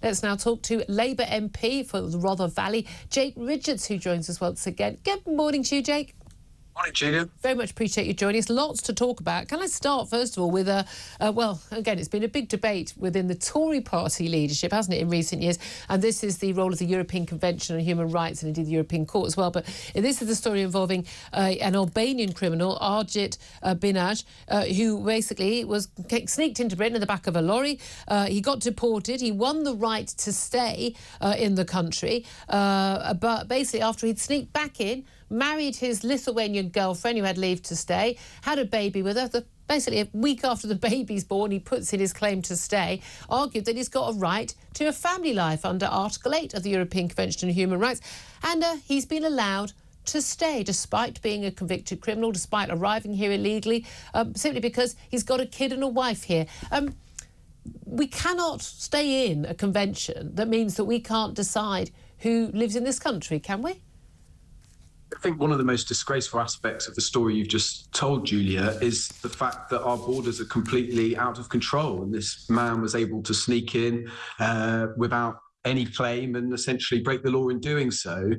Let's now talk to Labour MP for the Rother Valley, Jake Richards, who joins us once again. Good morning to you, Jake. Morning, Julia. Very much appreciate you joining us. Lots to talk about. Can I start, first of all, with well, again, it's been a big debate within the Tory party leadership, hasn't it, in recent years? And this is the role of the European Convention on Human Rights and indeed the European Court as well. But this is the story involving an Albanian criminal, Arjit Binaj, who basically was sneaked into Britain in the back of a lorry. He got deported. He won the right to stay in the country. But basically, after he'd sneaked back in, married his Lithuanian girlfriend who had leave to stay, had a baby with her. Basically, a week after the baby's born, he puts in his claim to stay, argued that he's got a right to a family life under Article 8 of the European Convention on Human Rights. And he's been allowed to stay, despite being a convicted criminal, despite arriving here illegally, simply because he's got a kid and a wife here. We cannot stay in a convention that means that we can't decide who lives in this country, can we? I think one of the most disgraceful aspects of the story you've just told, Julia, is the fact that our borders are completely out of control. And this man was able to sneak in without any claim and essentially break the law in doing so.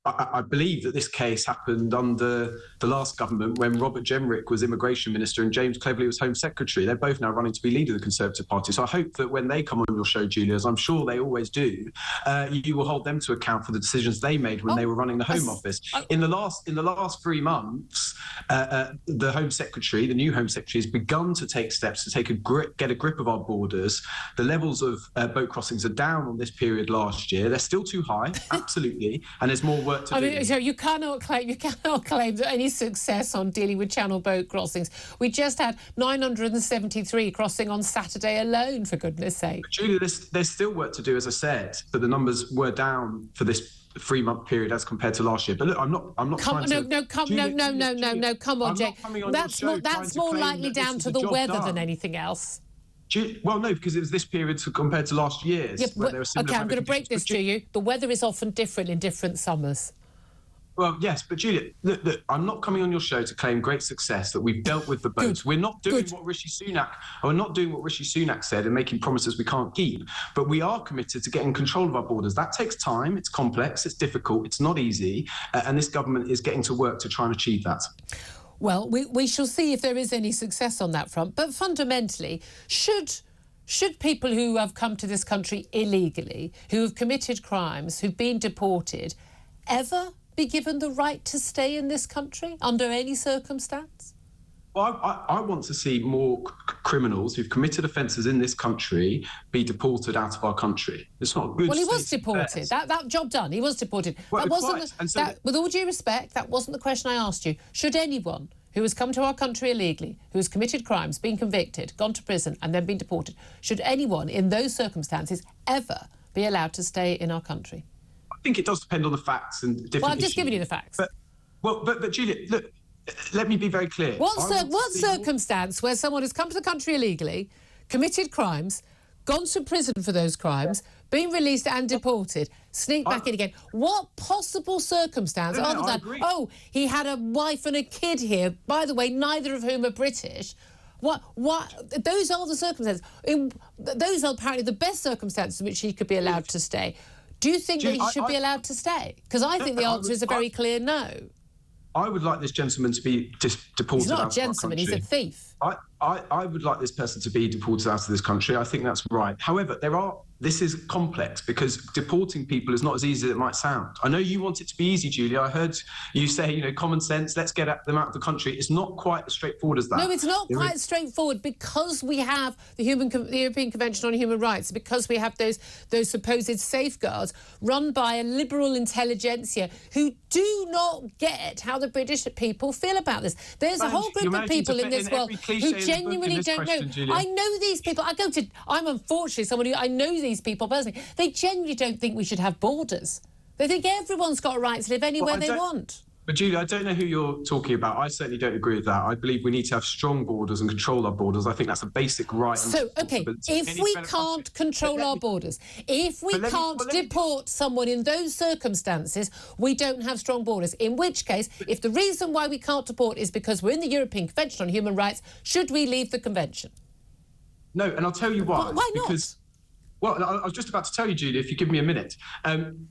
I believe that this case happened under the last government when Robert Jenrick was Immigration Minister and James Cleverly was Home Secretary. They're both now running to be leader of the Conservative Party. So I hope that when they come on your show, Julia, as I'm sure they always do, you will hold them to account for the decisions they made when they were running the Home Office. In the last 3 months, the Home Secretary, the new Home Secretary, has begun to take steps to get a grip of our borders. The levels of boat crossings are down on this period last year. They're still too high, absolutely, and there's more work to do. I mean, so you cannot claim that any success on dealing with channel boat crossings. We just had 973 crossing on Saturday alone, for goodness sake. But Julia, there's still work to do, as I said, but the numbers were down for this 3-month period as compared to last year. But look, I'm not come on, Jake. That's more likely down to the weather than anything else. Well, no, because it was this period compared to last year's. Yeah, OK, I'm going to break this to you. The weather is often different in different summers. Well, yes, but Julia, look, I'm not coming on your show to claim great success that we've dealt with the boats. We're not doing what Rishi Sunak said and making promises we can't keep. But we are committed to getting control of our borders. That takes time. It's complex. It's difficult. It's not easy. And this government is getting to work to try and achieve that. Well, we shall see if there is any success on that front. But fundamentally, should people who have come to this country illegally, who have committed crimes, who've been deported, ever be given the right to stay in this country under any circumstance? Well, I want to see more criminals who've committed offences in this country be deported out of our country. It's not good. Well, he was deported. That job done. He was deported. Well, that wasn't. With all due respect, that wasn't the question I asked you. Should anyone who has come to our country illegally, who has committed crimes, been convicted, gone to prison and then been deported, should anyone in those circumstances ever be allowed to stay in our country? I think it does depend on the facts and different Well, I've just given you the facts. But Julia, look, let me be very clear. What circumstance where someone has come to the country illegally, committed crimes, gone to prison for those crimes, been released and deported, sneaked back in again? What possible circumstance other than, oh, he had a wife and a kid here, by the way, neither of whom are British? What? Those are the circumstances. Those are apparently the best circumstances in which he could be allowed to stay. Do you think that he should be allowed to stay? Because I think the answer is a very clear no. I would like this gentleman to be deported out of our country. He's not a gentleman, he's a thief. I would like this person to be deported out of this country. I think that's right. However, this is complex because deporting people is not as easy as it might sound. I know you want it to be easy, Julia. I heard you say, common sense, let's get them out of the country. It's not quite as straightforward as that. No, it's not quite straightforward because we have the European Convention on Human Rights, because we have those supposed safeguards run by a liberal intelligentsia who do not get how the British people feel about this. There's a whole group of people in this world who genuinely don't know. Julia. I know these people. I'm unfortunately someone who I know these people personally. They genuinely don't think we should have borders. They think everyone's got a right to live anywhere they want. But Julia, I don't know who you're talking about. I certainly don't agree with that. I believe we need to have strong borders and control our borders. I think that's a basic right. So, OK, if we can't control our borders, if we can't deport someone in those circumstances, we don't have strong borders. In which case, if the reason why we can't deport is because we're in the European Convention on Human Rights, should we leave the convention? No, and I'll tell you why. Why not? Well, I was just about to tell you, Julia, if you give me a minute.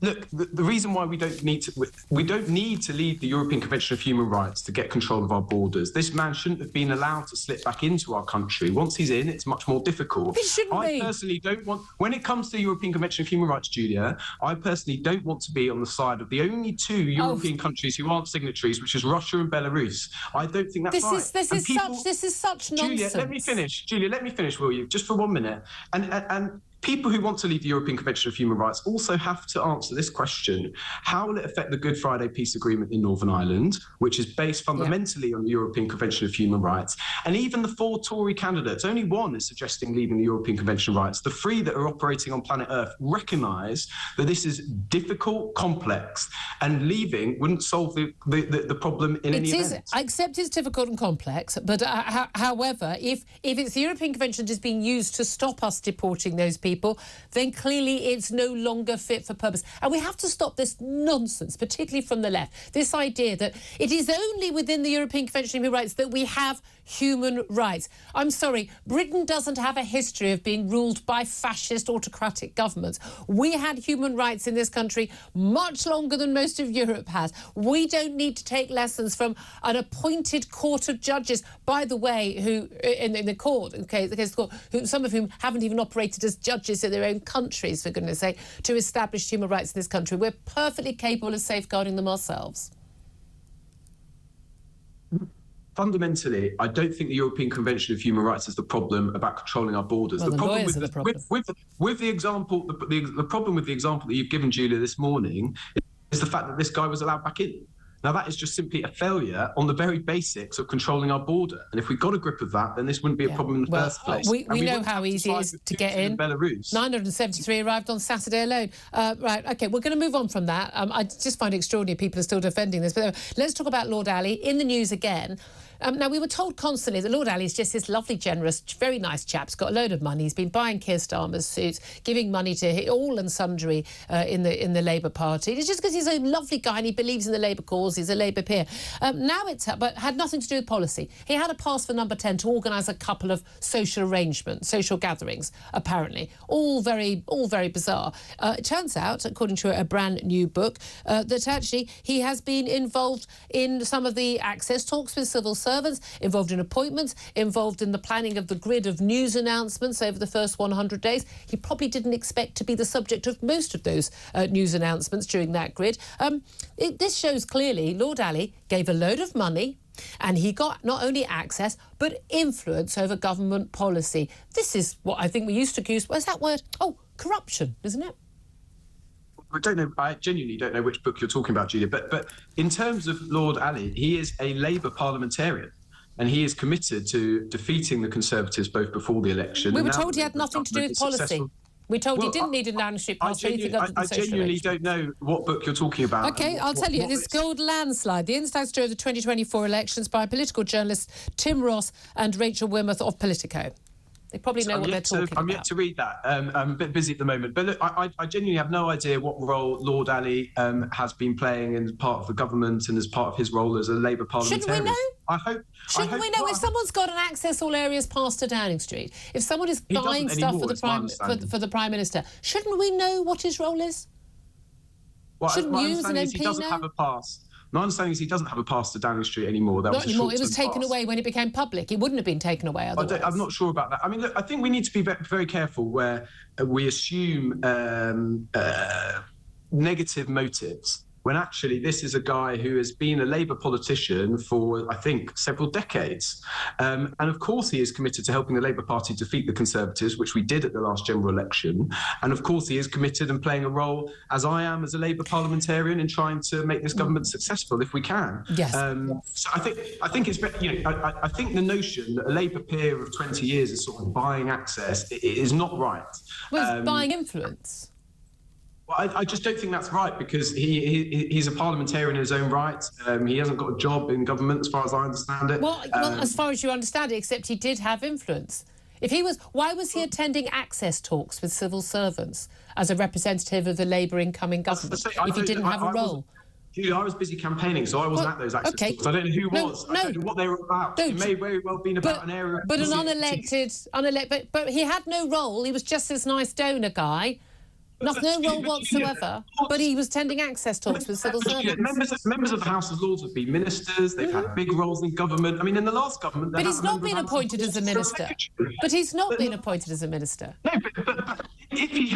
Look, the reason why we don't need to leave the European Convention of Human Rights to get control of our borders. This man shouldn't have been allowed to slip back into our country. Once he's in, it's much more difficult. It shouldn't be. I personally don't want, when it comes to the European Convention of Human Rights, Julia, I personally don't want to be on the side of the only two European countries who aren't signatories, which is Russia and Belarus. I don't think that's right. This is such nonsense. Julia, let me finish. Julia, let me finish, will you? Just for 1 minute. And people who want to leave the European Convention of Human Rights also have to answer this question. How will it affect the Good Friday Peace Agreement in Northern Ireland, which is based fundamentally on the European Convention of Human Rights? And even the 4 Tory candidates, only one is suggesting leaving the European Convention of Rights. The 3 that are operating on planet Earth recognise that this is difficult, complex, and leaving wouldn't solve the problem in any event. I accept it's difficult and complex, but however, if it's the European Convention that is being used to stop us deporting those people, then clearly it's no longer fit for purpose. And we have to stop this nonsense, particularly from the left, this idea that it is only within the European Convention of Human Rights that we have human rights. I'm sorry, Britain doesn't have a history of being ruled by fascist autocratic governments. We had human rights in this country much longer than most of Europe has. We don't need to take lessons from an appointed court of judges, by the way, who in the court, some of whom haven't even operated as judges in their own countries, for goodness sake, to establish human rights in this country. We're perfectly capable of safeguarding them ourselves. Fundamentally, I don't think the European Convention of Human Rights is the problem about controlling our borders. Well, the problem with the example that you've given, Julia, this morning is the fact that this guy was allowed back in. Now, that is just simply a failure on the very basics of controlling our border. And if we got a grip of that, then this wouldn't be a problem in the first place. We know how easy it is to get in. Belarus. 973 arrived on Saturday alone. Right, OK, we're going to move on from that. I just find it extraordinary people are still defending this. But let's talk about Lord Ali in the news again. Now, we were told constantly that Lord Ali is just this lovely, generous, very nice chap. He's got a load of money. He's been buying Keir Starmer's suits, giving money to all and sundry in the Labour Party. It's just because he's a lovely guy and he believes in the Labour cause. He's a Labour peer. But had nothing to do with policy. He had a pass for number 10 to organise a couple of social arrangements, social gatherings, apparently. All very bizarre. It turns out, according to a brand new book, that actually he has been involved in some of the access talks with civil servants, involved in appointments, involved in the planning of the grid of news announcements over the first 100 days. He probably didn't expect to be the subject of most of those news announcements during that grid. This shows clearly Lord Ali gave a load of money and he got not only access but influence over government policy. This is what I think we used to accuse, what's that word? Oh, corruption, isn't it? I don't know. I genuinely don't know which book you're talking about, Julia. But in terms of Lord Ali, he is a Labour parliamentarian, and he is committed to defeating the Conservatives both before the election. We were told he had nothing to do with policy. We told he didn't need a landship pass for anything other than social genuinely don't know what book you're talking about. OK, I'll tell you. This gold landslide, the inside story of the 2024 elections by political journalists Tim Ross and Rachel Wimmerth of Politico. They probably know what they're talking about. I'm yet to read that. I'm a bit busy at the moment. But look, I genuinely have no idea what role Lord Ali has been playing as part of the government and as part of his role as a Labour parliamentarian. Shouldn't we know? Shouldn't we know if someone's got an access all areas pass to Downing Street, if someone is buying stuff for the Prime Minister, shouldn't we know what his role is? Well, shouldn't my you as an understanding is he doesn't have a pass. My understanding is he doesn't have a pass to Downing Street anymore. Not anymore. It was taken away when it became public. It wouldn't have been taken away otherwise. I'm not sure about that. I mean, look, I think we need to be very careful where we assume negative motives when actually this is a guy who has been a Labour politician for, I think, several decades. And of course he is committed to helping the Labour Party defeat the Conservatives, which we did at the last general election. And of course he is committed and playing a role, as I am as a Labour parliamentarian, in trying to make this government successful if we can. Yes. So I think it's, I think the notion that a Labour peer of 20 years is sort of buying access is not right. Well, it's buying influence. Well, I just don't think that's right, because he's a parliamentarian in his own right. He hasn't got a job in government, as far as I understand it. Well, as far as you understand it, except he did have influence. Why was he attending access talks with civil servants as a representative of the Labour incoming government if he didn't have a role? Julia, I was busy campaigning, so I wasn't at those access talks. I don't know who was. I don't know what they were about. It may very well have been about an area. But an unelected, but he had no role. He was just this nice donor guy. No role whatsoever, but he was attending access talks with civil servants. Members of the House of Lords have been ministers. They've had big roles in government. I mean, in the last government... But he's not been appointed as a minister. But he's not been appointed as a minister. No, but if he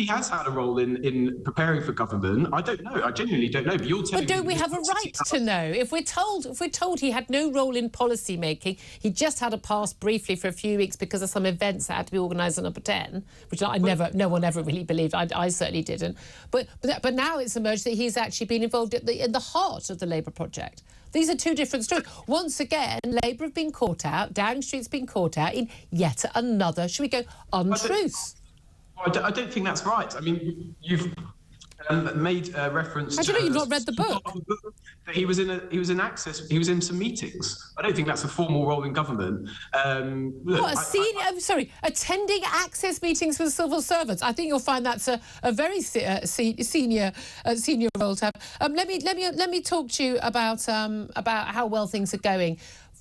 has had a role in preparing for government, I don't know. I genuinely don't know. But you're telling me... But don't we have a right to know? If we're told he had no role in policy making, he just had a pass briefly for a few weeks because of some events that had to be organised on Number 10, which no one ever really believed. I certainly didn't. But now it's emerged that he's actually been involved in the heart of the Labour project. These are two different stories. Once again, Labour have been caught out, Downing Street's been caught out in yet another, should we go, untruth. I don't think that's right. I mean, you've made reference. I don't know. You've not read the book. That he was in some meetings. I don't think that's a formal role in government. Attending access meetings with civil servants. I think you'll find that's a very senior role to have. Let me talk to you about how well things are going.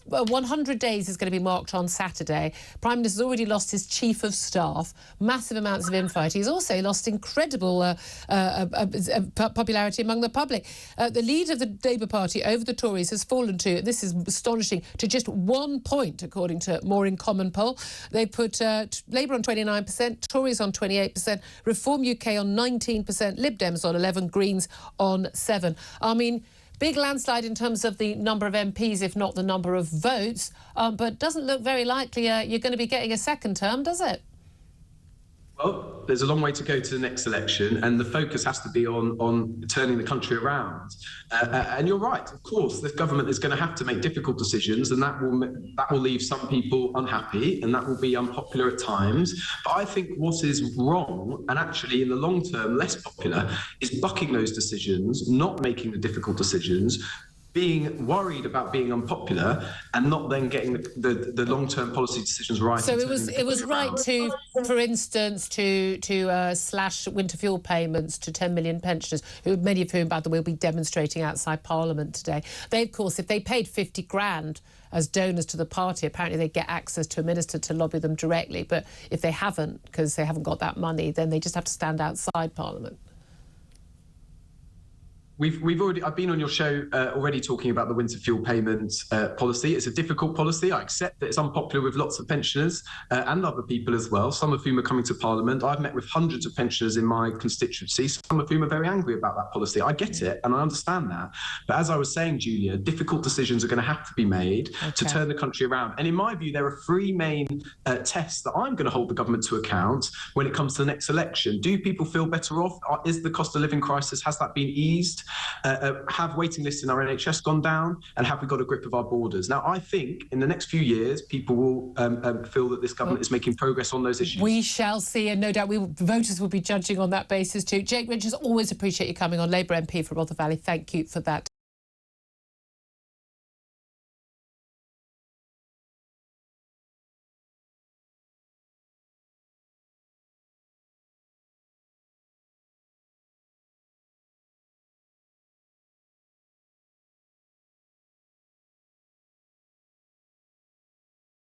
100 days is going to be marked on Saturday. Prime Minister's already lost his chief of staff, massive amounts of infight. He's also lost incredible popularity among the public. The lead of the Labour Party over the Tories has fallen to, this is astonishing, to just 1 point, according to More in Common poll. They put Labour on 29%, Tories on 28%, Reform UK on 19%, Lib Dems on 11%, Greens on 7%. I mean, big landslide in terms of the number of MPs, if not the number of votes, but doesn't look very likely you're going to be getting a second term, does it? Well, there's a long way to go to the next election, and the focus has to be on turning the country around. And you're right, of course, the government is going to have to make difficult decisions, and that will leave some people unhappy, and that will be unpopular at times. But I think what is wrong, and actually in the long term less popular, is bucking those decisions, not making the difficult decisions, being worried about being unpopular and not then getting the long-term policy decisions right. So it was right to, for instance, to slash winter fuel payments to 10 million pensioners, many of whom, by the way, will be demonstrating outside Parliament today. They, of course, if they paid 50 grand as donors to the party, apparently they get access to a minister to lobby them directly. But if they haven't, because they haven't got that money, then they just have to stand outside Parliament. I've been on your show already talking about the winter fuel payments policy. It's a difficult policy. I accept that it's unpopular with lots of pensioners and other people as well, some of whom are coming to Parliament. I've met with hundreds of pensioners in my constituency, some of whom are very angry about that policy. I get it and I understand that. But as I was saying, Julia, difficult decisions are going to have to be made to turn the country around. And in my view, there are three main tests that I'm going to hold the government to account when it comes to the next election. Do people feel better off? Is the cost of living crisis, has that been eased? Have waiting lists in our NHS gone down, and have we got a grip of our borders? Now, I think in the next few years, people will feel that this government is making progress on those issues. We shall see, and no doubt voters will be judging on that basis too. Jake Richards, always appreciate you coming on. Labour MP for Rother Valley. Thank you for that.